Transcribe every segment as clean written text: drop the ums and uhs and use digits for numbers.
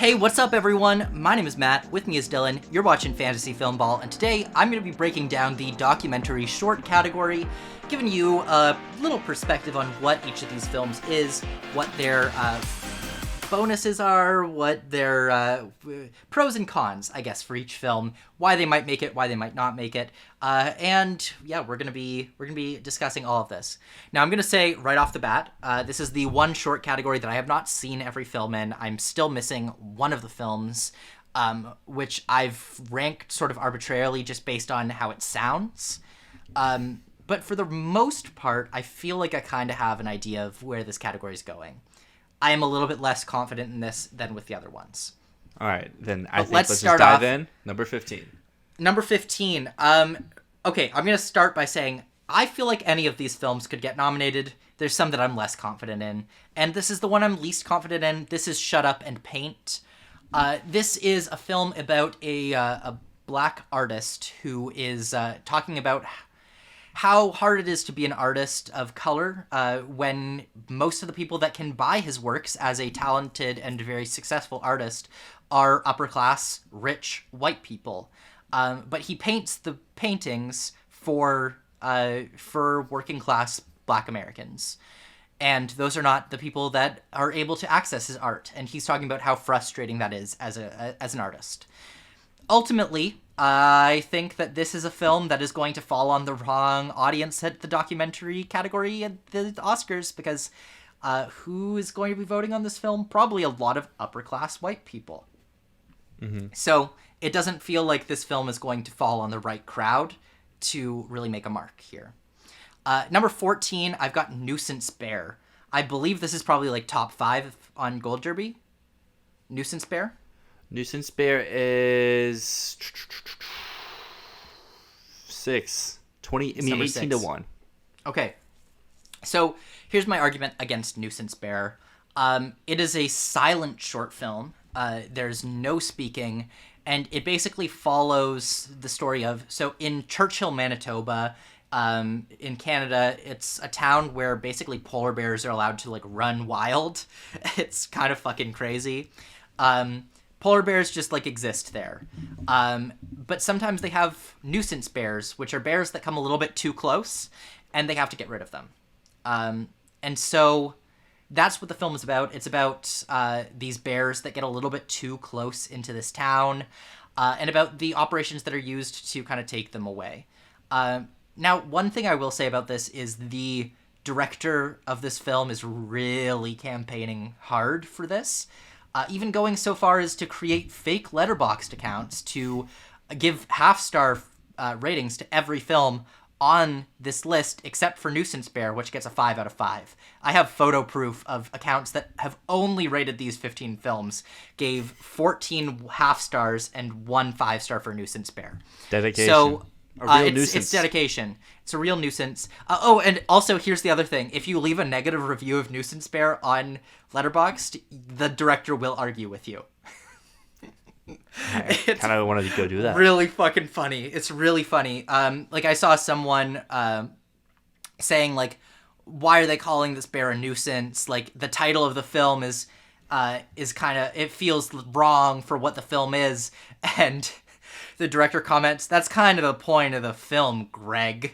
Hey, what's up everyone? My name is Matt, with me is Dylan, you're watching Fantasy Filmball, and today I'm going to be breaking down the documentary short category, giving you a little perspective on what each of these films is, what their bonuses are, what their pros and cons, I guess, for each film, why they might make it, why they might not make it, and yeah, we're gonna be discussing all of this. Now, I'm gonna say right off the bat, this is the one short category that I have not seen every film in. I'm still missing one of the films, which I've ranked sort of arbitrarily just based on how it sounds. But for the most part, I feel like I kind of have an idea of where this category is going. I am a little bit less confident in this than with the other ones. All right, then let's just dive in. Number 15. Number 15. Okay, I'm going to start by saying I feel like any of these films could get nominated. There's some that I'm less confident in, and this is the one I'm least confident in. This is Shut Up and Paint. This is a film about a black artist who is talking about how hard it is to be an artist of color when most of the people that can buy his works as a talented and very successful artist are upper-class, rich, white people. But he paints the paintings for working-class black Americans. And those are not the people that are able to access his art. And he's talking about how frustrating that is as an artist. Ultimately, I think that this is a film that is going to fall on the wrong audience at the documentary category at the Oscars, because who is going to be voting on this film? Probably a lot of upper-class white people. Mm-hmm. So it doesn't feel like this film is going to fall on the right crowd to really make a mark here. Number 14, I've got Nuisance Bear. I believe this is probably like top 5 on Gold Derby. Nuisance Bear? Nuisance Bear is 6. 18 to 1. Okay. So here's my argument against Nuisance Bear. It is a silent short film. There's no speaking, and it basically follows the story of... So in Churchill, Manitoba, in Canada, it's a town where basically polar bears are allowed to like run wild. It's kind of fucking crazy. Polar bears just, like, exist there. But sometimes they have nuisance bears, which are bears that come a little bit too close, and they have to get rid of them. And so that's what the film is about. It's about these bears that get a little bit too close into this town, and about the operations that are used to kind of take them away. Now, one thing I will say about this is the director of this film is really campaigning hard for this. Even going so far as to create fake LETTERBOXD accounts to give half-star ratings to every film on this list, except for Nuisance Bear, which gets a 5 out of 5. I have photo proof of accounts that have only rated these 15 films, gave 14 half-stars and 1 5-star for Nuisance Bear. Dedication. So nuisance. It's dedication. It's a real nuisance. Oh, and also here's the other thing. If you leave a negative review of Nuisance Bear on LETTERBOXD, the director will argue with you. I kind of wanted to go do that. Really fucking funny. It's really funny. Like I saw someone saying like, why are they calling this bear a nuisance? Like the title of the film is kind of, it feels wrong for what the film is, and the director comments, "That's kind of the point of the film, Greg."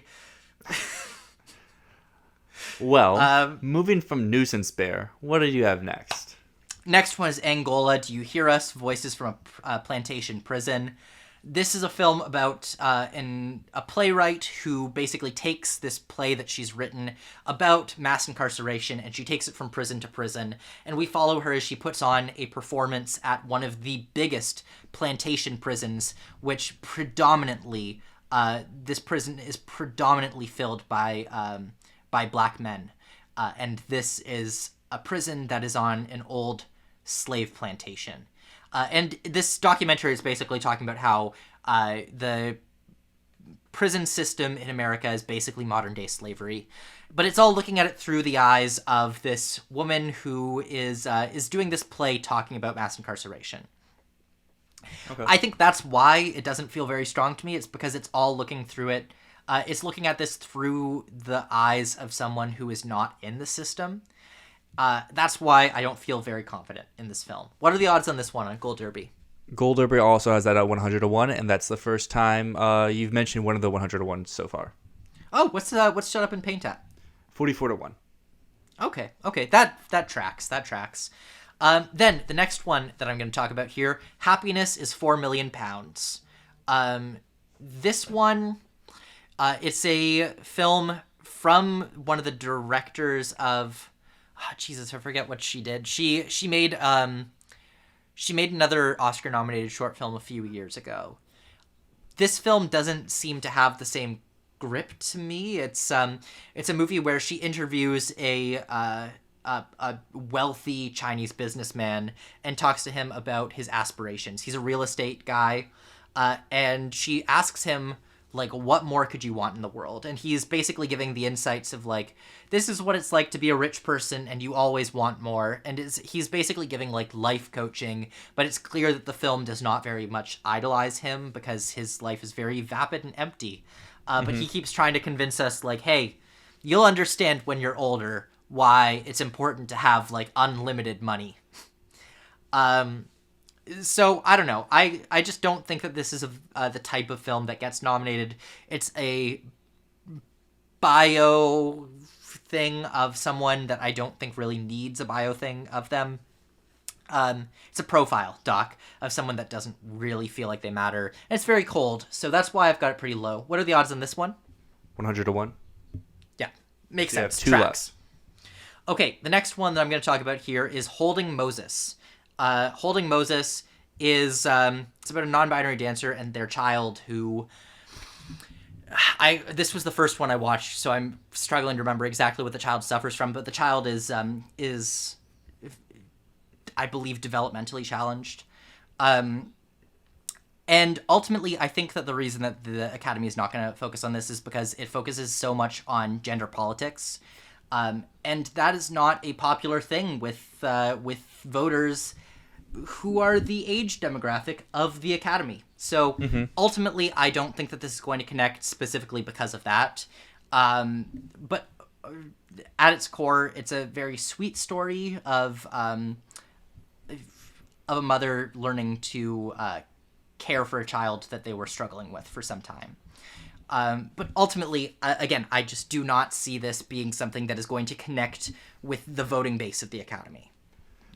Well, moving from Nuisance Bear, what do you have next? Next one is Angola, Do You Hear Us? Voices from a Plantation Prison. This is a film about a playwright who basically takes this play that she's written about mass incarceration, and she takes it from prison to prison. And we follow her as she puts on a performance at one of the biggest plantation prisons, which predominantly, this prison is predominantly filled by black men. And this is a prison that is on an old slave plantation. And this documentary is basically talking about how the prison system in America is basically modern-day slavery. But it's all looking at it through the eyes of this woman who is doing this play talking about mass incarceration. Okay. I think that's why it doesn't feel very strong to me. It's because it's all looking through it. It's looking at this through the eyes of someone who is not in the system. That's why I don't feel very confident in this film. What are the odds on this one on Gold Derby? Gold Derby also has that at 100 to 1, and that's the first time you've mentioned one of the 100 to 1 so far. Oh, what's Shut Up and Paint at? 44 to 1. Okay, that tracks. Then the next one that I'm going to talk about here, Happiness is £4 million. This one, it's a film from one of the directors of, Jesus, I forget what she did. She made another Oscar-nominated short film a few years ago. This film doesn't seem to have the same grip to me. It's a movie where she interviews a wealthy Chinese businessman and talks to him about his aspirations. He's a real estate guy, and she asks him, like, what more could you want in the world? And he's basically giving the insights of, like, this is what it's like to be a rich person and you always want more. And he's basically giving, like, life coaching, but it's clear that the film does not very much idolize him because his life is very vapid and empty. But he keeps trying to convince us, like, hey, you'll understand when you're older why it's important to have, like, unlimited money. So, I don't know. I just don't think that this is the type of film that gets nominated. It's a bio thing of someone that I don't think really needs a bio thing of them. It's a profile doc of someone that doesn't really feel like they matter. And it's very cold, so that's why I've got it pretty low. What are the odds on this one? 100 to 1. Yeah, makes sense. Two Tracks. less. Okay, the next one that I'm going to talk about here is Holding Moses. Holding Moses is it's about a non-binary dancer and their child who this was the first one I watched, so I'm struggling to remember exactly what the child suffers from, but the child is I believe developmentally challenged. And ultimately, I think that the reason that the Academy is not going to focus on this is because it focuses so much on gender politics. And that is not a popular thing with voters who are the age demographic of the Academy. So ultimately, I don't think that this is going to connect specifically because of that. But at its core, it's a very sweet story of a mother learning to care for a child that they were struggling with for some time. But ultimately, again, I just do not see this being something that is going to connect with the voting base of the Academy.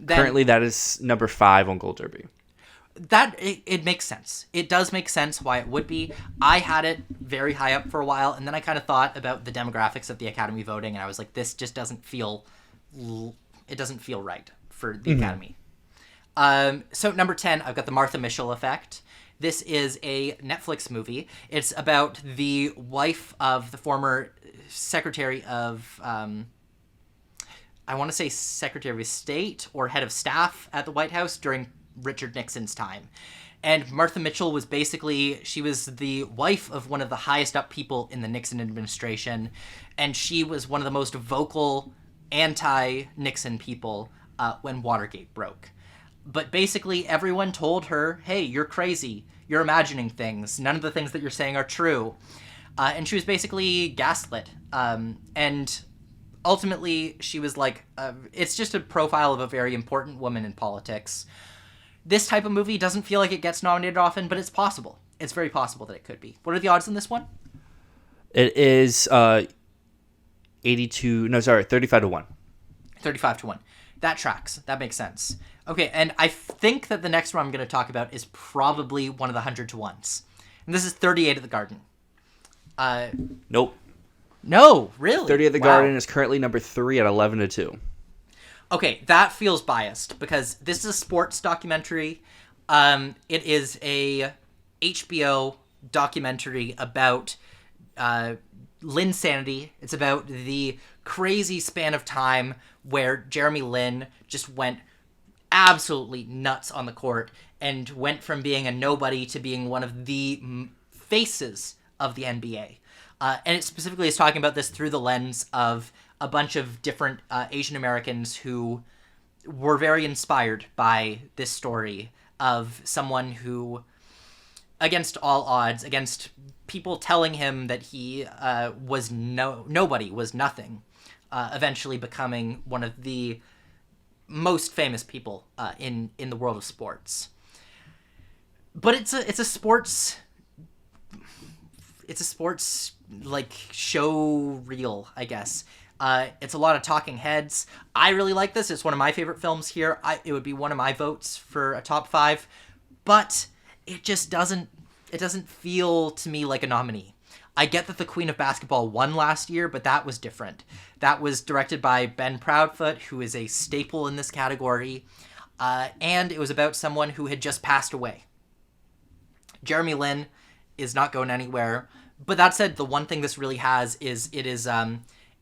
Currently, that is number 5 on Gold Derby. It makes sense. It does make sense why it would be. I had it very high up for a while, and then I kind of thought about the demographics of the Academy voting, and I was like, this just doesn't feel... It doesn't feel right for the Academy. So number 10, I've got The Martha Mitchell Effect. This is a Netflix movie. It's about the wife of the former Secretary of... I want to say Secretary of State or Head of Staff at the White House during Richard Nixon's time. And Martha Mitchell was basically, she was the wife of one of the highest up people in the Nixon administration, and she was one of the most vocal anti-Nixon people when Watergate broke. But basically everyone told her, hey, you're crazy, you're imagining things, none of the things that you're saying are true. And she was basically gaslit. And ultimately, she was like, it's just a profile of a very important woman in politics. This type of movie doesn't feel like it gets nominated often, but it's possible. It's very possible that it could be. What are the odds on this one? It is 35 to 1. 35 to 1. That tracks. That makes sense. Okay, and I think that the next one I'm going to talk about is probably one of the 100 to 1s. And this is 38 at the Garden. Nope. No, really? 30 at the Garden is currently number 3 at 11 to 2. Okay, that feels biased because this is a sports documentary. It is a HBO documentary about Linsanity. It's about the crazy span of time where Jeremy Lin just went absolutely nuts on the court and went from being a nobody to being one of the faces of the NBA. And it specifically is talking about this through the lens of a bunch of different Asian Americans who were very inspired by this story of someone who, against all odds, against people telling him that he was nobody, was nothing, eventually becoming one of the most famous people in the world of sports. But it's a sports like show reel, I guess. It's a lot of talking heads. I really like this. It's one of my favorite films here. It would be one of my votes for a top 5, but it just doesn't feel to me like a nominee. I get that The Queen of Basketball won last year, but that was different. That was directed by Ben Proudfoot, who is a staple in this category, and it was about someone who had just passed away. Jeremy Lin is not going anywhere, but that said, the one thing this really has is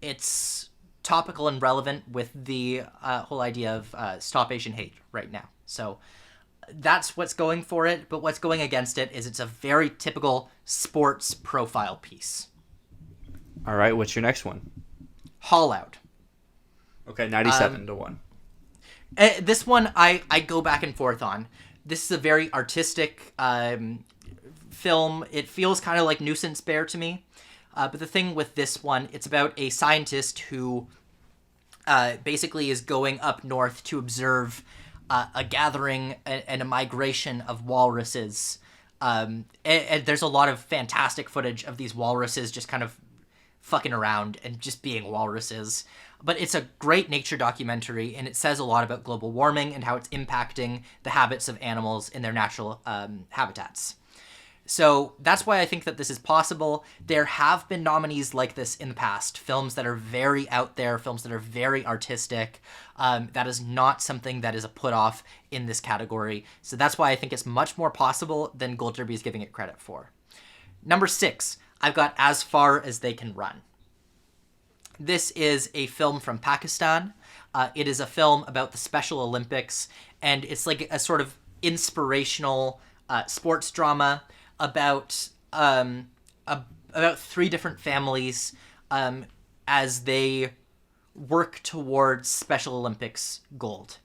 it's topical and relevant with the whole idea of Stop Asian Hate right now. So that's what's going for it, but what's going against it is it's a very typical sports profile piece. All right, what's your next one? HAULOUT. Okay, 97-1. This one I go back and forth on. This is a very artistic film. It feels kind of like Nuisance Bear to me. But the thing with this one, it's about a scientist who basically is going up north to observe a gathering and a migration of walruses. And there's a lot of fantastic footage of these walruses just kind of fucking around and just being walruses. But it's a great nature documentary, and it says a lot about global warming and how it's impacting the habits of animals in their natural habitats. So that's why I think that this is possible. There have been nominees like this in the past, films that are very out there, films that are very artistic. That is not something that is a put-off in this category. So that's why I think it's much more possible than Gold Derby is giving it credit for. Number 6, I've got As Far as They Can Run. This is a film from Pakistan. It is a film about the Special Olympics, and it's like a sort of inspirational sports drama about 3 different families as they work towards Special Olympics gold.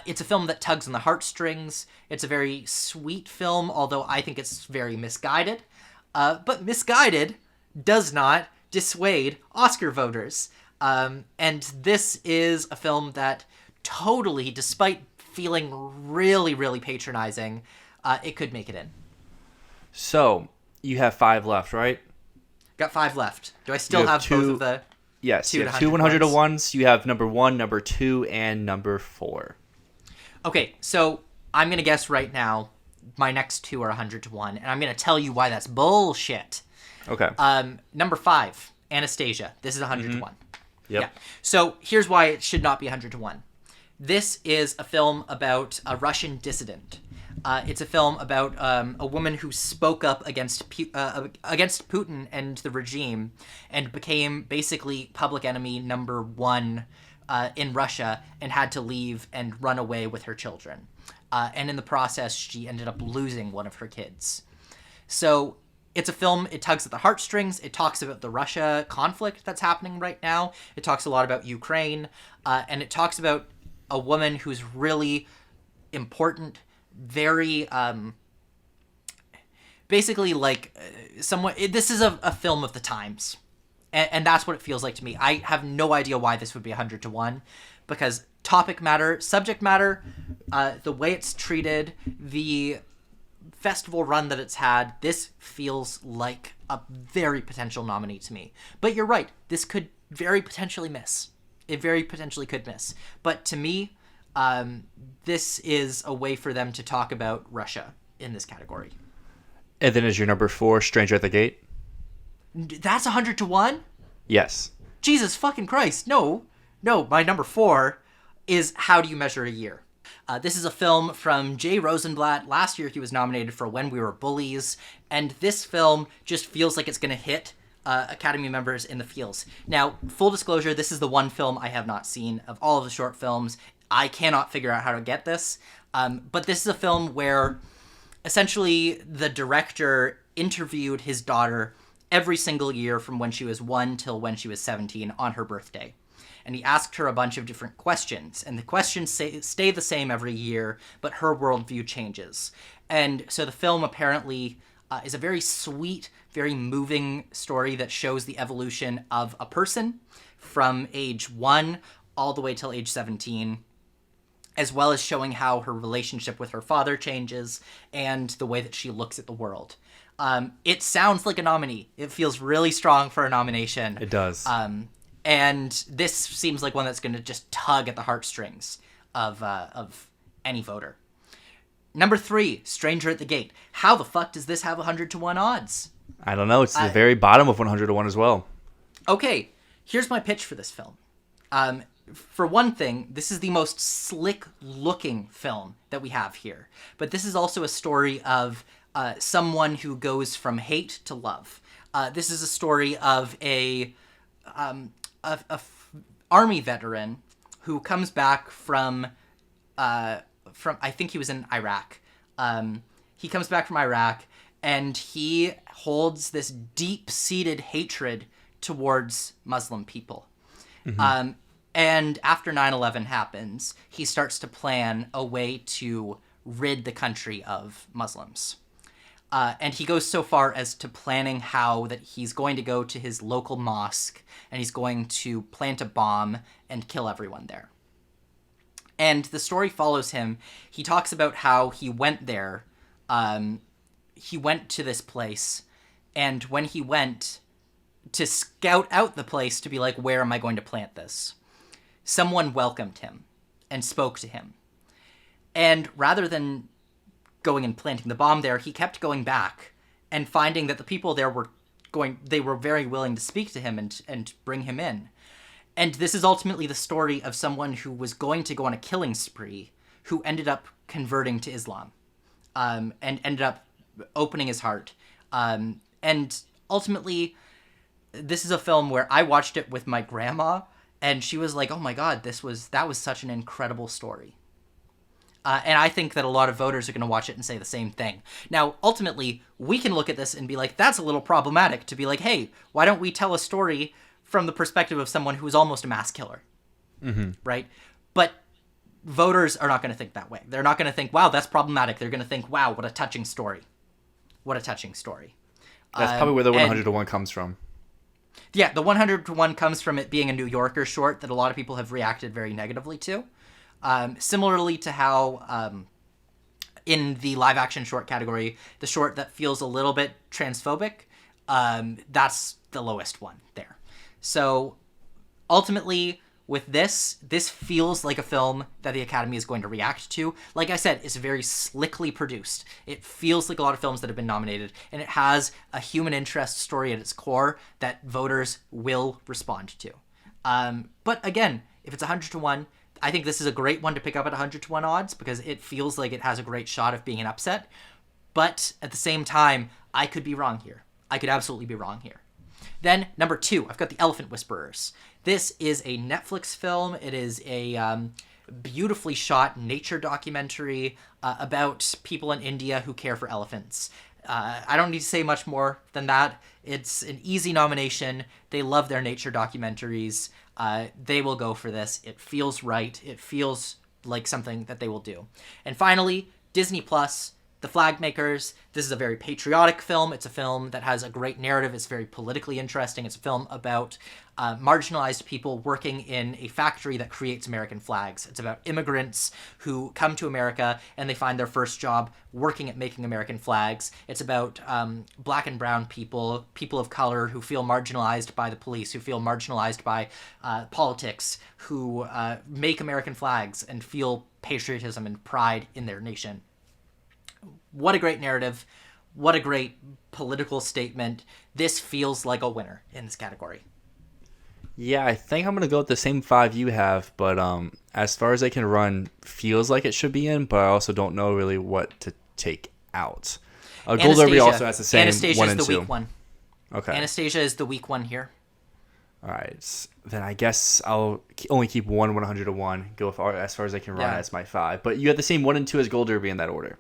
It's a film that tugs on the heartstrings. It's a very sweet film, although I think it's very misguided. But misguided does not dissuade Oscar voters. And this is a film that totally, despite feeling really, really patronizing, it could make it in. So, you have 5 left, right? Got 5 left. Do I still have both of the... Yes, you have 2 100-to-1s. You have number 1, number 2, and number 4. Okay, so I'm going to guess right now my next 2 are 100-to-1, and I'm going to tell you why that's bullshit. Okay. Number 5, Anastasia. This is 100-to-1. Yep. Yeah. So here's why it should not be 100-to-1. This is a film about a Russian dissident. It's a film about a woman who spoke up against Putin and the regime and became basically public enemy number 1 in Russia and had to leave and run away with her children. And in the process, she ended up losing one of her kids. So it's a film, it tugs at the heartstrings. It talks about the Russia conflict that's happening right now. It talks a lot about Ukraine. And it talks about a woman who's really important, very basically like somewhat this is a film of the times, and that's what it feels like to me. I have no idea why this would be 100-to-1, because topic matter, subject matter, the way it's treated, the festival run that it's had, this feels like a very potential nominee to me. But you're right, this could very potentially miss. It very potentially could miss. But to me, this is a way for them to talk about Russia in this category. And then is your number 4 Stranger at the Gate? That's 100-to-1? Yes. Jesus fucking Christ. No, my number 4 is How Do You Measure a Year? This is a film from Jay Rosenblatt. Last year he was nominated for When We Were Bullies, and this film just feels like it's going to hit Academy members in the feels. Now, full disclosure, this is the one film I have not seen of all of the short films. I cannot figure out how to get this, but this is a film where essentially the director interviewed his daughter every single year from when she was 1 till when she was 17 on her birthday. And he asked her a bunch of different questions, and the questions stay the same every year, but her worldview changes. And so the film apparently is a very sweet, very moving story that shows the evolution of a person from age 1 all the way till age 17. as well as showing how her relationship with her father changes and the way that she looks at the world. It sounds like a nominee. It feels really strong for a nomination. It does. And this seems like one that's going to just tug at the heartstrings of any voter. Number 3, Stranger at the Gate. How the fuck does this have 100-1 odds? I don't know. It's the very bottom of 100-1 as well. Okay, here's my pitch for this film. For one thing, this is the most slick-looking film that we have here. But this is also a story of someone who goes from hate to love. This is a story of a army veteran who comes back from I think he was in Iraq. He comes back from Iraq, and he holds this deep-seated hatred towards Muslim people. Mm-hmm. And after 9/11 happens, he starts to plan a way to rid the country of Muslims. And he goes so far as to planning how that he's going to go to his local mosque and he's going to plant a bomb and kill everyone there. And the story follows him. He talks about how he went there. He went to this place, and when he went to scout out the place to be like, where am I going to plant this? Someone welcomed him and spoke to him. And rather than going and planting the bomb there, he kept going back and finding that the people there were very willing to speak to him and bring him in. And this is ultimately the story of someone who was going to go on a killing spree, who ended up converting to Islam, and ended up opening his heart. And ultimately, this is a film where I watched it with my grandma, and she was like, oh my God, that was such an incredible story. And I think that a lot of voters are going to watch it and say the same thing. Now, ultimately, we can look at this and be like, that's a little problematic, to be like, hey, why don't we tell a story from the perspective of someone who is almost a mass killer, mm-hmm. right? But voters are not going to think that way. They're not going to think, wow, that's problematic. They're going to think, wow, what a touching story. What a touching story. That's probably where the 100-1 comes from. Yeah, the 100-1 comes from it being a New Yorker short that a lot of people have reacted very negatively to. Similarly to how in the live-action short category, the short that feels a little bit transphobic, that's the lowest one there. So ultimately, with this feels like a film that the Academy is going to react to. Like I said, it's very slickly produced. It feels like a lot of films that have been nominated, and it has a human interest story at its core that voters will respond to. But again, if it's 100-1, I think this is a great one to pick up at 100-1 odds because it feels like it has a great shot of being an upset. But at the same time, I could be wrong here. I could absolutely be wrong here. Then, number 2, I've got The Elephant Whisperers. This is a Netflix film. It is a beautifully shot nature documentary about people in India who care for elephants. I don't need to say much more than that. It's an easy nomination. They love their nature documentaries. They will go for this. It feels right. It feels like something that they will do. And finally, Disney Plus, The Flag Makers. This is a very patriotic film. It's a film that has a great narrative. It's very politically interesting. It's a film about marginalized people working in a factory that creates American flags. It's about immigrants who come to America and they find their first job working at making American flags. It's about black and brown people, people of color who feel marginalized by the police, who feel marginalized by politics, who make American flags and feel patriotism and pride in their nation. What a great narrative. What a great political statement. This feels like a winner in this category. Yeah, I think I'm going to go with the same 5 you have, but as far as I can run, feels like it should be in, but I also don't know really what to take out. Gold Derby also has the same Anastasia 1 is and the 2. weak one. Okay. Anastasia is the weak one here. All right. Then I guess I'll only keep 100-1, go as far as I can run as my 5. But you have the same 1 and 2 as Gold Derby in that order.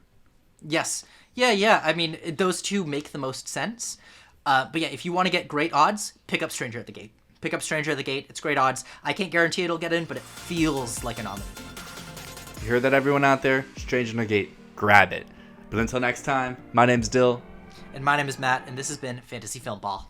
Yes. Yeah. I mean, those two make the most sense. But yeah, if you want to get great odds, pick up Stranger at the Gate. Pick up Stranger at the Gate. It's great odds. I can't guarantee it'll get in, but it feels like a nominee. You heard that, everyone out there? Stranger at the Gate. Grab it. But until next time, my name's Dyl. And my name is Matt, and this has been Fantasy Filmball.